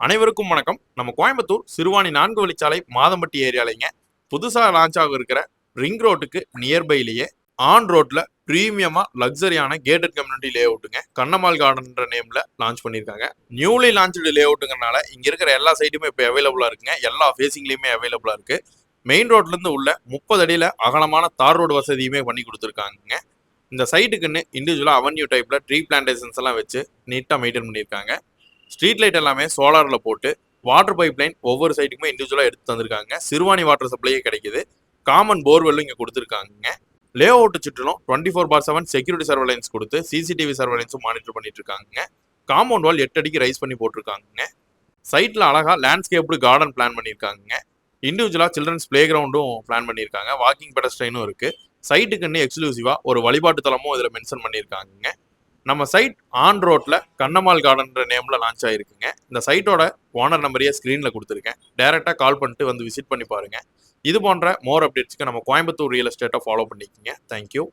அனைவருக்கும் வணக்கம். நம்ம கோயம்புத்தூர் சிறுவாணி 4 வழிச்சாலை மாதம்பட்டி ஏரியாலைங்க புதுசாக லான்ச் ஆக இருக்கிற ரிங் ரோட்டுக்கு நியர்பைலேயே ஆன் ரோட்ல பிரீமியமா லக்ஸரியான கேட்டட் கம்யூனிட்டி லே அவுட்டுங்க கண்ணம்மாள் கார்டன்ற நேம்ல லான்ச் பண்ணியிருக்காங்க. நியூலி லான்ச்சு லே அவுட்டுங்கிறனால இங்க இருக்கிற எல்லா சைட்டுமே இப்போ அவைலபிளா இருக்குங்க. எல்லா ஃபேசிங்லயுமே அவைலபிளா இருக்கு. மெயின் ரோட்ல இருந்து உள்ள 30 அடியில அகலமான தார் ரோடு வசதியுமே பண்ணி கொடுத்துருக்காங்க. இந்த சைட்டுக்குன்னு இண்டிவிஜுவலா அவென்யூ டைப்ல ட்ரீ பிளான்டேஷன்ஸ் எல்லாம் வச்சு நீட்டா மெயின்டைன் பண்ணியிருக்காங்க. ஸ்ட்ரீட் லைட் எல்லாமே சோலாரில் போட்டு வாட்டர் பைப் லைன் ஒவ்வொரு சைட்டுக்குமே இண்டிவிஜுவலாக எடுத்து தந்திருக்காங்க. சிறுவாணி வாட்டர் சப்ளையே கிடைக்குது. காமன் போர்வெல்லும் இங்கே கொடுத்துருக்காங்க. லே அவுட்டு சுற்றிலும் 24/7 செக்யூரிட்டி சர்வேலன்ஸ் கொடுத்து சிசிடிவி சர்வேலன்ஸும் மானிட்டர் பண்ணிட்டு இருக்காங்க. காம்பவுண்ட் வால் 8 அடிக்கு ரைஸ் பண்ணி போட்டிருக்காங்க. சைட்டில் அழகா லேண்ட்ஸ்கேப்டு கார்டன் பிளான் பண்ணியிருக்காங்க. இண்டிவிஜுவலாக சில்ட்ரன்ஸ் பிளே கிரவுண்டும் பிளான் பண்ணியிருக்காங்க. வாக்கிங் பெடஸ்ட்ரைனும் இருக்கு. சைட்டுக்குன்னு எக்ஸ்க்ளூசிவாக ஒரு வழிபாட்டு தலமும் இதில் மென்ஷன் பண்ணியிருக்காங்க. நம்ம சைட் ஆன் ரோட்ல கண்ணம்மாள் கார்டன்ற நேம்ல லான்ச் ஆயிருக்குங்க. இந்த சைட்டோட ஓனர் நம்பரையே ஸ்கிரீன்ல கொடுத்துருக்கேன். டைரக்டா கால் பண்ணிட்டு வந்து விசிட் பண்ணி பாருங்க. இது போன்ற மோர் அப்டேட்ஸ்க்கு நம்ம கோயம்புத்தூர் ரியல் எஸ்டேட்டை ஃபாலோ பண்ணிக்கோங்க. தேங்க்யூ.